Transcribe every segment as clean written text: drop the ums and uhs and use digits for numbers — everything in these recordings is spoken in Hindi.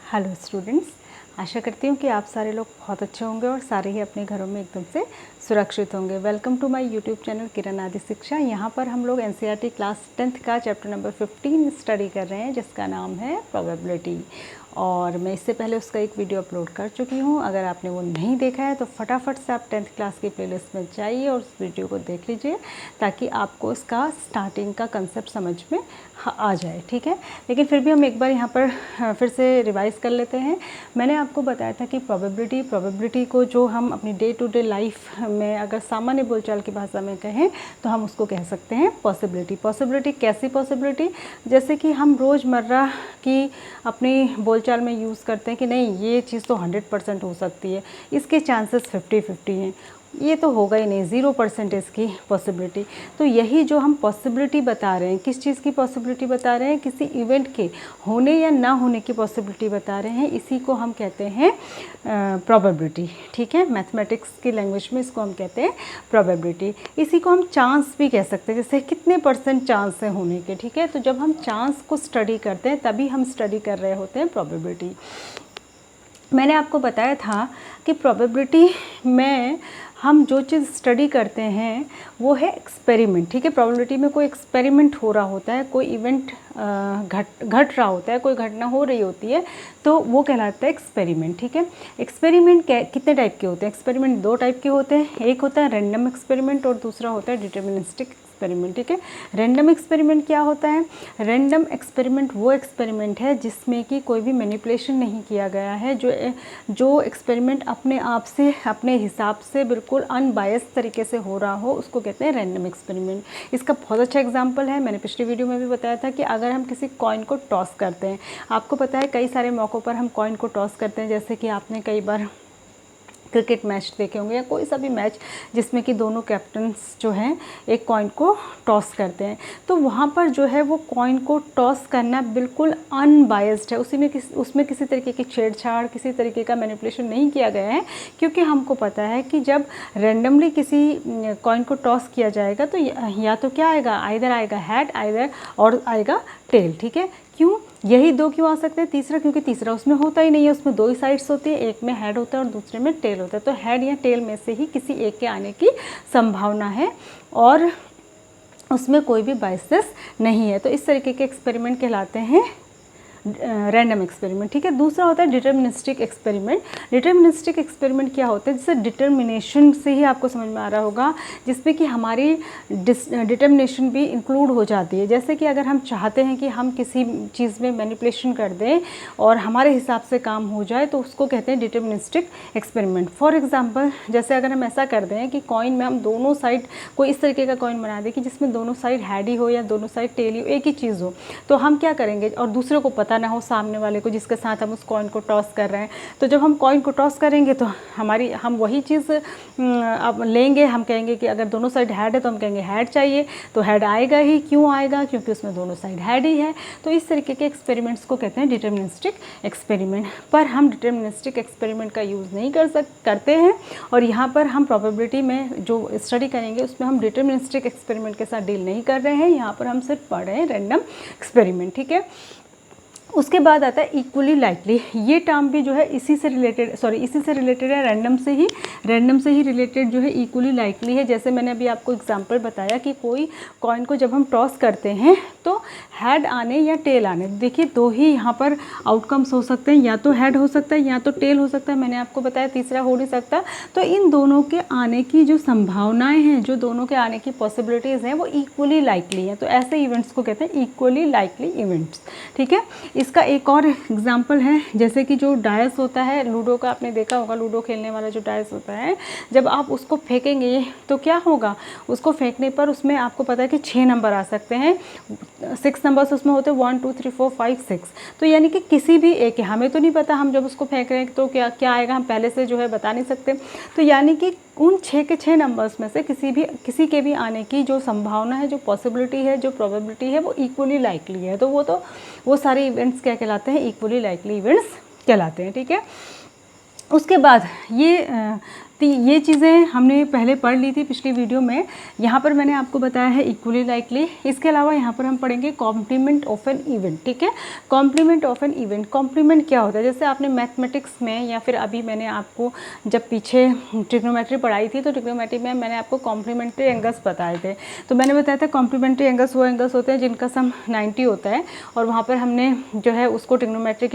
हेलो स्टूडेंट्स, आशा करती हूँ कि आप सारे लोग बहुत अच्छे होंगे और सारे ही अपने घरों में एकदम से सुरक्षित होंगे। Welcome to my YouTube channel Kiran आदि शिक्षा। यहाँ पर हम लोग एनसीईआरटी क्लास 10th का चैप्टर नंबर 15 स्टडी कर रहे हैं, जिसका नाम है प्रोबेबिलिटी। और मैं इससे पहले उसका एक वीडियो अपलोड कर चुकी हूँ। अगर आपने वो नहीं देखा है तो फटाफट से आप 10th क्लास की प्लेलिस्ट में जाइए और उस वीडियो को देख लीजिए, ताकि आपको इसका स्टार्टिंग का कंसेप्ट समझ में आ जाए। ठीक है, लेकिन फिर भी हम एक बार यहाँ पर फिर से रिवाइज़ कर लेते हैं। मैंने आपको बताया था कि प्रोबेबिलिटी को जो हम अपनी डे टू डे लाइफ में अगर सामान्य बोलचाल की भाषा में कहें तो हम उसको कह सकते हैं पॉसिबिलिटी। कैसी पॉसिबिलिटी? जैसे कि हम रोज़मर्रा की अपनी बोलचाल में यूज़ करते हैं कि नहीं, ये चीज़ तो 100% हो सकती है, इसके चांसेस 50-50 हैं, ये तो होगा ही नहीं, 0% इसकी पॉसिबिलिटी। तो यही जो हम पॉसिबिलिटी बता रहे हैं, किस चीज़ की पॉसिबिलिटी बता रहे हैं? किसी इवेंट के होने या ना होने की पॉसिबिलिटी बता रहे हैं। इसी को हम कहते हैं प्रोबेबिलिटी। ठीक है, मैथमेटिक्स की लैंग्वेज में इसको हम कहते हैं प्रोबेबिलिटी। इसी को हम चांस भी कह सकते हैं, जैसे कितने % चांस है होने के। ठीक है, तो जब हम चांस को स्टडी करते हैं तभी हम स्टडी कर रहे होते हैं प्रोबेबिलिटी। मैंने आपको बताया था कि प्रोबेबिलिटी में हम जो चीज़ स्टडी करते हैं वो है एक्सपेरिमेंट। ठीक है, प्रोबेबिलिटी में कोई एक्सपेरिमेंट हो रहा होता है, कोई इवेंट घट रहा होता है, कोई घटना हो रही होती है, तो वो कहलाता है एक्सपेरिमेंट। ठीक है, एक्सपेरिमेंट कितने टाइप के होते हैं? एक्सपेरिमेंट 2 टाइप के होते हैं। एक होता है रैंडम एक्सपेरिमेंट और दूसरा होता है डिटर्मिनिस्टिक एक्सपेरिमेंट। ठीक है, रैंडम एक्सपेरिमेंट क्या होता है? रैंडम एक्सपेरिमेंट वो एक्सपेरिमेंट है जिसमें कि कोई भी मैनिपुलेशन नहीं किया गया है, जो एक्सपेरिमेंट अपने आप से, अपने हिसाब से बिल्कुल अनबायस्ड तरीके से हो रहा हो, उसको कहते हैं रैंडम एक्सपेरिमेंट। इसका बहुत अच्छा एग्जांपल है, मैंने पिछली वीडियो में भी बताया था कि अगर हम किसी कॉइन को टॉस करते हैं, आपको पता है कई सारे मौक़ों पर हम कॉइन को टॉस करते हैं। जैसे कि आपने कई बार क्रिकेट मैच देखे होंगे या कोई सा भी मैच जिसमें कि दोनों कैप्टन्स जो हैं एक कॉइन को टॉस करते हैं, तो वहाँ पर जो है वो कॉइन को टॉस करना बिल्कुल अनबायस्ड है। उसमें किसी तरीके की छेड़छाड़, किसी तरीके का मैनिपुलेशन नहीं किया गया है, क्योंकि हमको पता है कि जब रैंडमली किसी कॉइन को टॉस किया जाएगा तो या तो क्या आएगा, आइदर आएगा हेड, आइदर और आएगा टेल। ठीक है, क्यों? यही 2 क्यों आ सकते हैं? तीसरा, क्योंकि तीसरा उसमें होता ही नहीं है, उसमें 2 ही साइड्स होती है, एक में हेड होता है और दूसरे में टेल होता है। तो हेड या टेल में से ही किसी एक के आने की संभावना है और उसमें कोई भी बायसेस नहीं है। तो इस तरीके के एक्सपेरिमेंट कहलाते हैं रैंडम एक्सपेरिमेंट। ठीक है, दूसरा होता है डिटर्मिनिस्टिक एक्सपेरिमेंट। डिटर्मिनिस्टिक एक्सपेरिमेंट क्या होता है? जैसे डिटर्मिनेशन से ही आपको समझ में आ रहा होगा, जिसमें कि हमारी डिटर्मिनेशन भी इंक्लूड हो जाती है। जैसे कि अगर हम चाहते हैं कि हम किसी चीज़ में मैनिपुलेशन कर दें और हमारे हिसाब से काम हो जाए, तो उसको कहते हैं डिटर्मिनिस्टिक एक्सपेरिमेंट। फॉर एग्जाम्पल, जैसे अगर हम ऐसा कर दें कि कॉइन में हम दोनों साइड कोई इस तरीके का कॉइन बना दें कि जिसमें दोनों साइड हैड ही हो या दोनों साइड टेल ही हो, एक ही चीज़ हो, तो हम क्या करेंगे और दूसरे को पता ना हो, सामने वाले को जिसके साथ हम उस कॉइन को टॉस कर रहे हैं, तो जब हम कॉइन को टॉस करेंगे तो हम वही चीज़ अब लेंगे। हम कहेंगे कि अगर दोनों साइड हेड है तो हम कहेंगे हेड चाहिए, तो हेड आएगा ही। क्यों आएगा? क्योंकि उसमें दोनों साइड हेड ही है। तो इस तरीके के एक्सपेरिमेंट्स को कहते हैं डिटर्मिनिस्टिक एक्सपेरिमेंट। पर हम डिटर्मिनिस्टिक एक्सपेरिमेंट का यूज़ नहीं करते हैं, और यहाँ पर हम प्रोबेबिलिटी में जो स्टडी करेंगे उसमें हम डिटर्मिनिस्टिक एक्सपेरिमेंट के साथ डील नहीं कर रहे हैं। यहाँ पर हम सिर्फ पढ़ रहे हैं रैंडम एक्सपेरिमेंट। ठीक है, उसके बाद आता है इक्वली लाइकली। ये टर्म भी जो है इसी से रिलेटेड है, रैंडम से ही रिलेटेड जो है इक्वली लाइकली है। जैसे मैंने अभी आपको एग्जांपल बताया कि कोई कॉइन को जब हम टॉस करते हैं तो हेड आने या टेल आने, देखिए 2 ही यहाँ पर आउटकम्स हो सकते हैं, या तो हेड हो सकता है या तो टेल हो सकता है। मैंने आपको बताया तीसरा हो नहीं सकता। तो इन दोनों के आने की जो संभावनाएँ हैं, जो दोनों के आने की पॉसिबिलिटीज़ हैं, वो इक्वली लाइकली हैं। तो ऐसे इवेंट्स को कहते हैं इक्वली लाइकली इवेंट्स। ठीक है, इसका एक और एग्जाम्पल है, जैसे कि जो डायस होता है लूडो का, आपने देखा होगा लूडो खेलने वाला जो डायस होता है, जब आप उसको फेंकेंगे तो क्या होगा? उसको फेंकने पर उसमें आपको पता है कि 6 नंबर आ सकते हैं, 6 नंबर्स उसमें होते हैं, 1 2 3 4 5 6। तो यानी कि किसी भी एक, हमें तो नहीं पता हम जब उसको फेंक रहे हैं तो क्या आएगा, हम पहले से जो है बता नहीं सकते। तो यानी कि उन 6 के 6 नंबर्स में से किसी के भी आने की जो संभावना है, जो पॉसिबिलिटी है, जो प्रोबेबिलिटी है, वो इक्वली लाइकली है। तो वो सारे इवेंट्स क्या कहलाते हैं? इक्वली लाइकली इवेंट्स कहलाते हैं। ठीक है, उसके बाद ये तो ये चीज़ें हमने पहले पढ़ ली थी पिछली वीडियो में। यहाँ पर मैंने आपको बताया है इक्वली लाइकली। इसके अलावा यहाँ पर हम पढ़ेंगे कॉम्प्लीमेंट ऑफ एन इवेंट, ठीक है। Complement of an event, complement क्या होता है? जैसे आपने मैथमेटिक्स में या फिर अभी मैंने आपको जब पीछे ट्रिग्नोमेट्री पढ़ाई थी तो ट्रिग्नोमेट्री में मैंने आपको कॉम्प्लीमेंट्री एंगल्स बताए थे। तो मैंने बताया था कॉम्प्लीमेंट्री एंगल्स वो एंगल्स होते हैं जिनका सम 90 होता है, और वहाँ पर हमने जो है उसको ट्रिग्नोमेट्री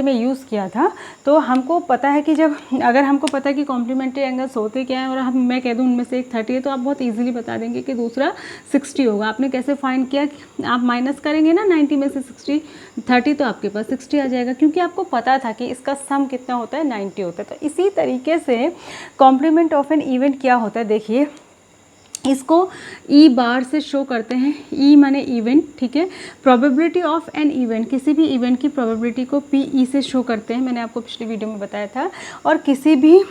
में यूज़ किया था। तो हमको पता है कि जब अगर हमको पता है कि कॉम्प्लीमेंट्री एंगल्स होते क्या हैं, और मैं कह दूं उनमें से एक 30 है, तो आप बहुत इजीली बता देंगे कि दूसरा 60 होगा। आपने कैसे फाइंड किया? आप माइनस करेंगे ना 90 में से 30, तो आपके पास 60 आ जाएगा, क्योंकि आपको पता था कि इसका सम कितना होता है, 90 होता है। तो इसी तरीके से कॉम्प्लीमेंट ऑफ एन इवेंट क्या होता है, देखिए इसको ई बार से शो करते हैं। ई माने इवेंट, ठीक है। प्रोबेबिलिटी ऑफ एन इवेंट, किसी भी इवेंट की प्रोबेबिलिटी को पी ई से शो करते हैं, मैंने आपको पिछली वीडियो में बताया था। और किसी भी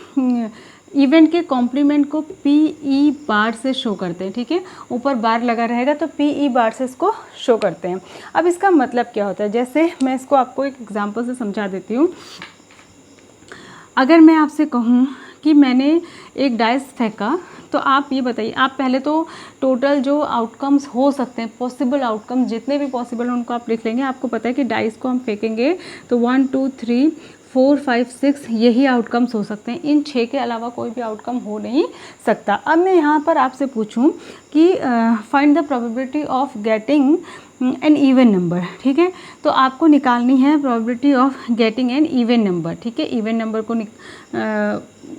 इवेंट के कॉम्प्लीमेंट को पी ई बार से शो करते हैं, ठीक है। ऊपर बार लगा रहेगा तो पी ई बार से इसको शो करते हैं। अब इसका मतलब क्या होता है, जैसे मैं इसको आपको एक एग्जाम्पल से समझा देती हूँ। अगर मैं आपसे कहूँ कि मैंने एक डाइस फेंका, तो आप ये बताइए, आप पहले तो टोटल जो आउटकम्स हो सकते हैं, पॉसिबल आउटकम्स जितने भी पॉसिबल हैं उनको आप लिख लेंगे। आपको पता है कि डाइस को हम फेंकेंगे तो 1 2 3 4 5 6 यही आउटकम्स हो सकते हैं। इन 6 के अलावा कोई भी आउटकम हो नहीं सकता। अब मैं यहाँ पर आपसे पूछूं कि find the probability of getting an even number, ठीक है। तो आपको निकालनी है probability of getting an even number, ठीक है। इवन नंबर को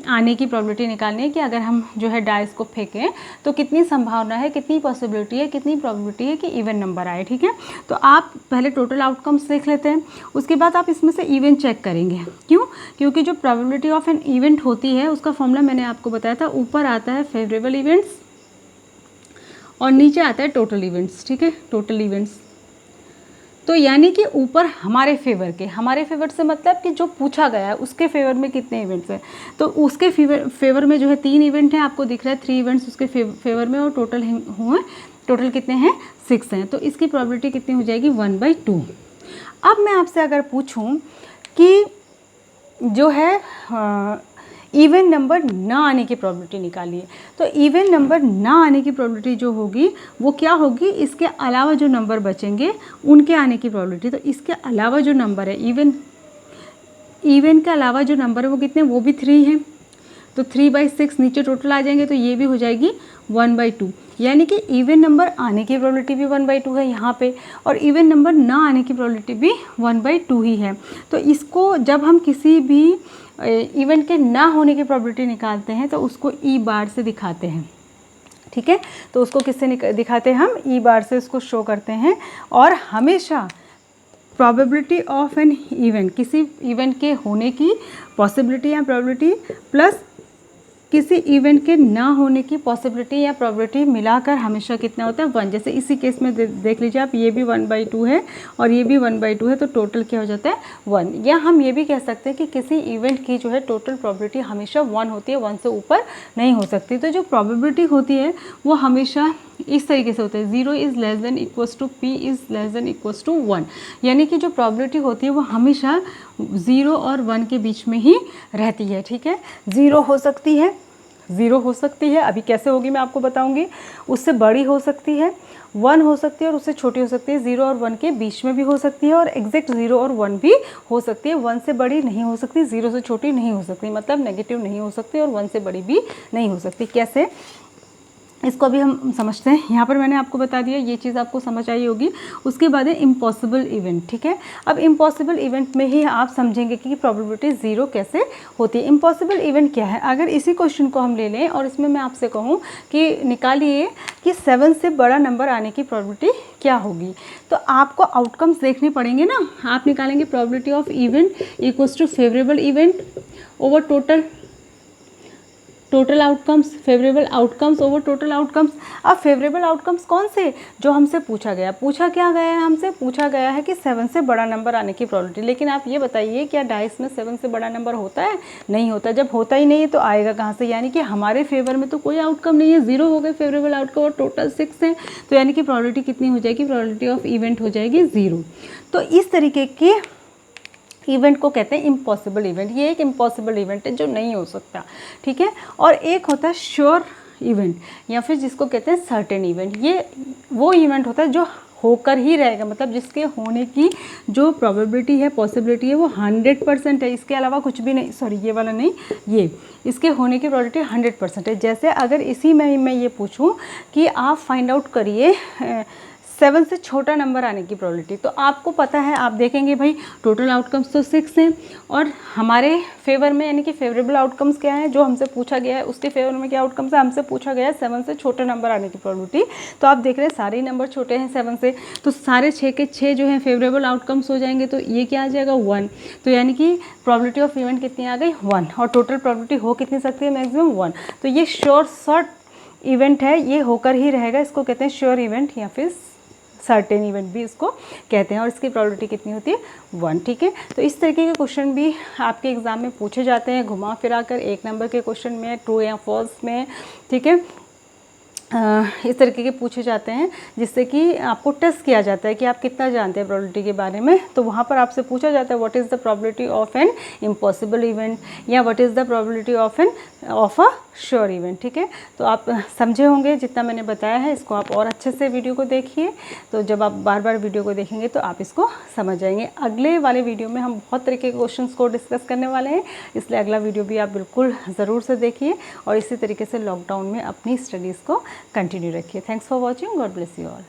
आने की प्रोबेबिलिटी निकालनी है कि अगर हम जो है डाइस को फेंकें तो कितनी संभावना है, कितनी पॉसिबिलिटी है, कितनी प्रोबेबिलिटी है कि इवन नंबर आए, ठीक है। तो आप पहले टोटल आउटकम्स देख लेते हैं, उसके बाद आप इसमें से इवेंट चेक करेंगे। क्यों? क्योंकि जो प्रोबेबिलिटी ऑफ एन इवेंट होती है उसका फॉर्मूला मैंने आपको बताया था। ऊपर आता है फेवरेबल इवेंट्स और नीचे आता है टोटल इवेंट्स, ठीक है, टोटल इवेंट्स। तो यानी कि ऊपर हमारे फेवर के, हमारे फेवर से मतलब कि जो पूछा गया है उसके फेवर में कितने इवेंट्स हैं। तो उसके फेवर में जो है 3 इवेंट हैं, आपको दिख रहा है 3 इवेंट्स उसके फेवर में, और टोटल हुए, टोटल कितने हैं, 6 हैं। तो इसकी प्रोबेबिलिटी कितनी हो जाएगी, 1/2। अब मैं आपसे अगर पूछूं कि जो है इवन नंबर ना आने की प्रोबेबिलिटी निकालिए, तो इवन नंबर ना आने की प्रोबेबिलिटी जो होगी वो क्या होगी, इसके अलावा जो नंबर बचेंगे उनके आने की प्रोबेबिलिटी। तो इसके अलावा जो नंबर है, इवन के अलावा जो नंबर है वो कितने, वो भी 3 हैं। तो 3/6 नीचे टोटल आ जाएंगे, तो ये भी हो जाएगी 1/2। यानी कि इवन नंबर आने की प्रोबेबिलिटी भी 1/2 है यहाँ पे, और इवन नंबर ना आने की प्रोबेबिलिटी भी 1/2 ही है। तो इसको जब हम किसी भी इवेंट के ना होने की प्रोबेबिलिटी निकालते हैं तो उसको ई बार से दिखाते हैं, ठीक है। तो उसको किससे दिखाते हैं, हम ई बार से उसको शो करते हैं। और हमेशा प्रोबेबिलिटी ऑफ एन इवेंट, किसी इवेंट के होने की पॉसिबिलिटी या प्रोबेबिलिटी प्लस किसी इवेंट के ना होने की पॉसिबिलिटी या प्रोबेबिलिटी मिलाकर हमेशा कितना होता है, 1। जैसे इसी केस में देख लीजिए आप, ये भी 1/2 है और ये भी 1/2 है, तो टोटल क्या हो जाता है, 1। या हम ये भी कह सकते हैं कि किसी इवेंट की जो है टोटल प्रोबेबिलिटी हमेशा 1 होती है, 1 से ऊपर नहीं हो सकती। तो जो प्रोबेबिलिटी होती है वो हमेशा इस तरीके से होता है, 0 is less than equals to P is less than equals to 1। यानी कि जो प्रोबेबिलिटी होती है वो हमेशा 0 और 1 के बीच में ही रहती है, ठीक है। 0 हो सकती है, 0 हो सकती है, अभी कैसे होगी मैं आपको बताऊंगी, उससे बड़ी हो सकती है, 1 हो सकती है और उससे छोटी हो सकती है, 0 और 1 के बीच में भी हो सकती है, और एग्जैक्ट 0 और 1 भी हो सकती है। 1 से बड़ी नहीं हो सकती, 0 से छोटी नहीं हो सकती, मतलब नेगेटिव नहीं हो सकती, और 1 से बड़ी भी नहीं हो सकती। कैसे, इसको अभी हम समझते हैं। यहाँ पर मैंने आपको बता दिया, ये चीज़ आपको समझ आई होगी। उसके बाद है इम्पॉसिबल इवेंट, ठीक है। अब इम्पॉसिबल इवेंट में ही आप समझेंगे कि प्रोबेबिलिटी 0 कैसे होती है। इम्पॉसिबल इवेंट क्या है, अगर इसी क्वेश्चन को हम ले लें और इसमें मैं आपसे कहूँ कि निकालिए कि 7 से बड़ा नंबर आने की प्रोबेबिलिटी क्या होगी, तो आपको आउटकम्स देखने पड़ेंगे ना। आप निकालेंगे probability of event equals to favourable event over total outcomes, favourable outcomes over total outcomes. अब फेवरेबल आउटकम्स कौन से, जो हमसे पूछा गया, पूछा क्या गया है, हमसे पूछा गया है कि 7 से बड़ा नंबर आने की प्रोबेबिलिटी। लेकिन आप ये बताइए, क्या डाइस में 7 से बड़ा नंबर होता है, नहीं होता। जब होता ही नहीं है तो आएगा कहाँ से, यानी कि हमारे फेवर में तो कोई आउटकम नहीं है, 0 हो गए फेवरेबल आउटकम, और टोटल 6 है, तो यानी कि प्रोबेबिलिटी कितनी हो जाएगी, प्रोबेबिलिटी ऑफ इवेंट हो जाएगी 0। तो इस तरीके के इवेंट को कहते हैं इम्पॉसिबल इवेंट। ये एक इम्पॉसिबल इवेंट है जो नहीं हो सकता, ठीक है। और एक होता है श्योर इवेंट या फिर जिसको कहते हैं सर्टेन इवेंट। ये वो इवेंट होता है जो होकर ही रहेगा, मतलब जिसके होने की जो प्रोबेबिलिटी है, पॉसिबिलिटी है वो 100% है, इसके अलावा कुछ भी नहीं। सॉरी, ये वाला नहीं, ये इसके होने की प्रोबेबिलिटी 100% है। जैसे अगर इसी में मैं ये पूछूं कि आप फाइंड आउट करिए 7 से छोटा नंबर आने की प्रोबेबिलिटी, तो आपको पता है, आप देखेंगे भाई टोटल आउटकम्स तो 6 हैं और हमारे फेवर में यानी कि फेवरेबल आउटकम्स क्या है, जो हमसे पूछा गया है उसके फेवर में क्या आउटकम्स है, हमसे पूछा गया है 7 से छोटा नंबर आने की प्रोबेबिलिटी। तो आप देख रहे हैं सारे नंबर छोटे हैं 7 से, तो सारे 6 के 6 जो हैं फेवरेबल आउटकम्स हो जाएंगे। तो ये क्या आ जाएगा 1। तो यानी कि प्रोबेबिलिटी ऑफ इवेंट कितनी आ गई 1, और टोटल प्रोबेबिलिटी हो कितनी सकती है, मैक्सिमम 1। तो ये श्योर शॉर्ट इवेंट है, ये होकर ही रहेगा, इसको कहते हैं श्योर इवेंट या फिर सर्टेन इवेंट भी इसको कहते हैं। और इसकी प्रोबेबिलिटी कितनी होती है 1, ठीक है। तो इस तरीके के क्वेश्चन भी आपके एग्जाम में पूछे जाते हैं, घुमा फिरा कर, एक नंबर के क्वेश्चन में, ट्रू या फॉल्स में, ठीक है। इस तरीके के पूछे जाते हैं जिससे कि आपको टेस्ट किया जाता है कि आप कितना जानते हैं प्रोबेबिलिटी के बारे में। तो वहाँ पर आपसे पूछा जाता है what is the probability of an impossible event या what is the probability of a sure event, ठीक है। तो आप समझे होंगे जितना मैंने बताया है, इसको आप और अच्छे से वीडियो को देखिए। तो जब आप बार बार वीडियो को देखेंगे तो आप इसको समझ जाएंगे। अगले वाले वीडियो में हम बहुत तरीके के क्वेश्चंस को डिस्कस करने वाले हैं, इसलिए अगला वीडियो भी आप बिल्कुल ज़रूर से देखिए और इसी तरीके से लॉकडाउन में अपनी स्टडीज़ को कंटिन्यू रखिए। Thanks for watching, God bless you all.